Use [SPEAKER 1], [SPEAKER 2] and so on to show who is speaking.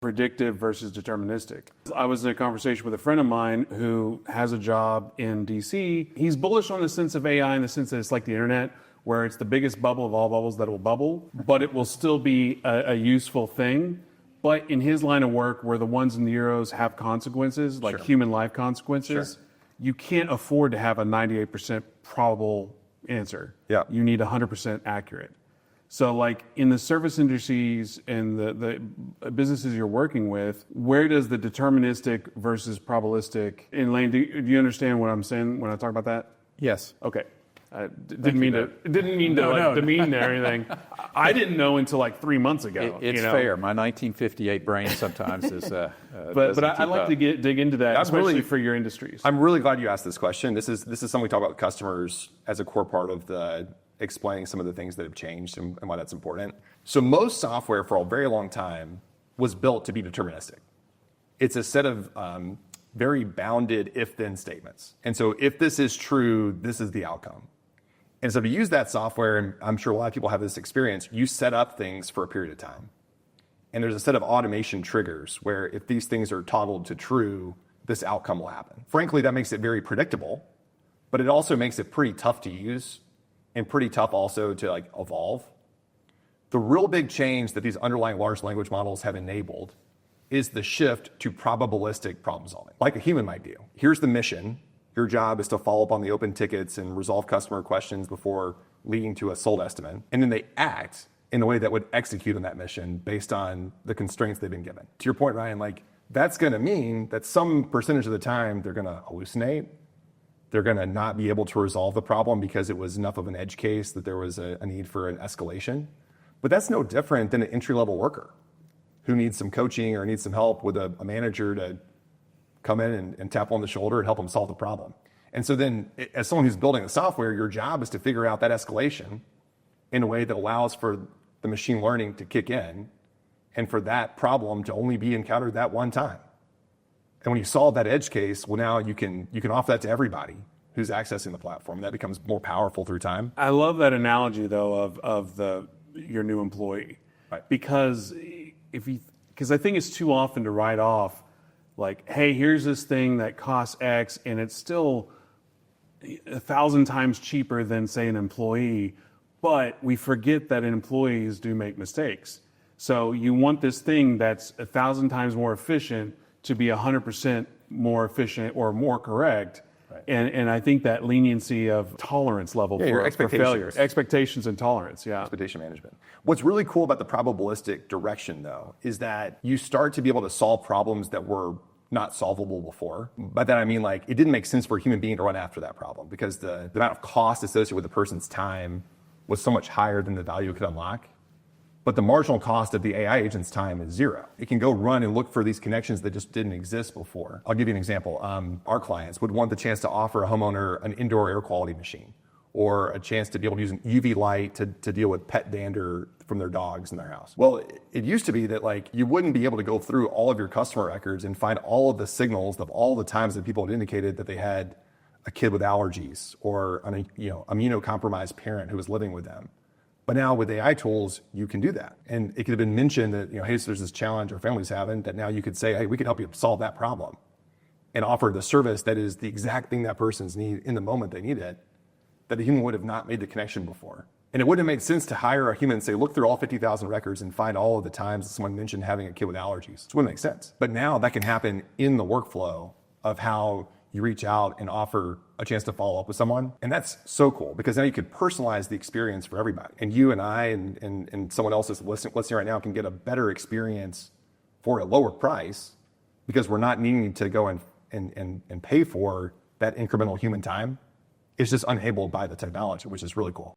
[SPEAKER 1] predictive versus deterministic. I was in a conversation with a friend of mine who has a job in DC. He's bullish on the sense of AI in the sense that it's like the internet, where it's the biggest bubble of all bubbles that will bubble, but it will still be a useful thing. But in his line of work, where the ones and zeros have consequences, like human life consequences, you can't afford to have a 98% probable answer.
[SPEAKER 2] Yeah.
[SPEAKER 1] You need 100% accurate. So like in the service industries and the businesses you're working with, where does the deterministic versus probabilistic, and Lane, do you understand what I'm saying when I talk about that?
[SPEAKER 3] Yes.
[SPEAKER 1] Okay. I didn't mean to demean or anything. I didn't know until like 3 months ago.
[SPEAKER 3] It's fair. My 1958 brain sometimes is.
[SPEAKER 1] But I like to dig into that, especially for your industries.
[SPEAKER 2] I'm really glad you asked this question. This is something we talk about with customers as a core part of the explaining some of the things that have changed and why that's important. So most software for a very long time was built to be deterministic. It's a set of very bounded if-then statements. And so if this is true, this is the outcome. And so to use that software, and I'm sure a lot of people have this experience, you set up things for a period of time. And there's a set of automation triggers where if these things are toggled to true, this outcome will happen. Frankly, that makes it very predictable, but it also makes it pretty tough to use and pretty tough also to like evolve. The real big change that these underlying large language models have enabled is the shift to probabilistic problem solving, like a human might do. Here's the mission. Your job is to follow up on the open tickets and resolve customer questions before leading to a sold estimate. And then they act in a way that would execute on that mission based on the constraints they've been given. To your point, Ryan, like that's going to mean that some percentage of the time they're going to hallucinate. They're going to not be able to resolve the problem because it was enough of an edge case that there was a need for an escalation. But that's no different than an entry-level worker who needs some coaching or needs some help with a manager to come in and tap on the shoulder and help them solve the problem. And so then, as someone who's building the software, your job is to figure out that escalation in a way that allows for the machine learning to kick in and for that problem to only be encountered that one time. And when you solve that edge case, well, now you can offer that to everybody who's accessing the platform. And that becomes more powerful through time.
[SPEAKER 1] I love that analogy, though, of your new employee.
[SPEAKER 2] Right.
[SPEAKER 1] Because I think it's too often to write off, like, hey, here's this thing that costs X, and it's still 1,000 times cheaper than, say, an employee. But we forget that employees do make mistakes. So you want this thing that's 1,000 times more efficient to be 100% more efficient or more correct. Right. And I think that leniency of tolerance level for failure. Expectations and tolerance,
[SPEAKER 2] Expectation management. What's really cool about the probabilistic direction, though, is that you start to be able to solve problems that were not solvable before. By that I mean, like, it didn't make sense for a human being to run after that problem because the amount of cost associated with the person's time was so much higher than the value it could unlock. But the marginal cost of the AI agent's time is zero. It can go run and look for these connections that just didn't exist before. I'll give you an example. Our clients would want the chance to offer a homeowner an indoor air quality machine or a chance to be able to use an UV light to deal with pet dander from their dogs in their house. Well, it used to be that like you wouldn't be able to go through all of your customer records and find all of the signals of all the times that people had indicated that they had a kid with allergies or an immunocompromised parent who was living with them. But now with AI tools, you can do that. And it could have been mentioned that, hey, so there's this challenge our family's having that now you could say, hey, we can help you solve that problem and offer the service that is the exact thing that person's need in the moment they need it, that a human would have not made the connection before. And it wouldn't have made sense to hire a human and say, look through all 50,000 records and find all of the times that someone mentioned having a kid with allergies. It wouldn't make sense. But now that can happen in the workflow of how you reach out and offer a chance to follow up with someone. And that's so cool because now you can personalize the experience for everybody. And you and I and someone else that's listening right now can get a better experience for a lower price because we're not needing to go and pay for that incremental human time. It's just enabled by the technology, which is really cool.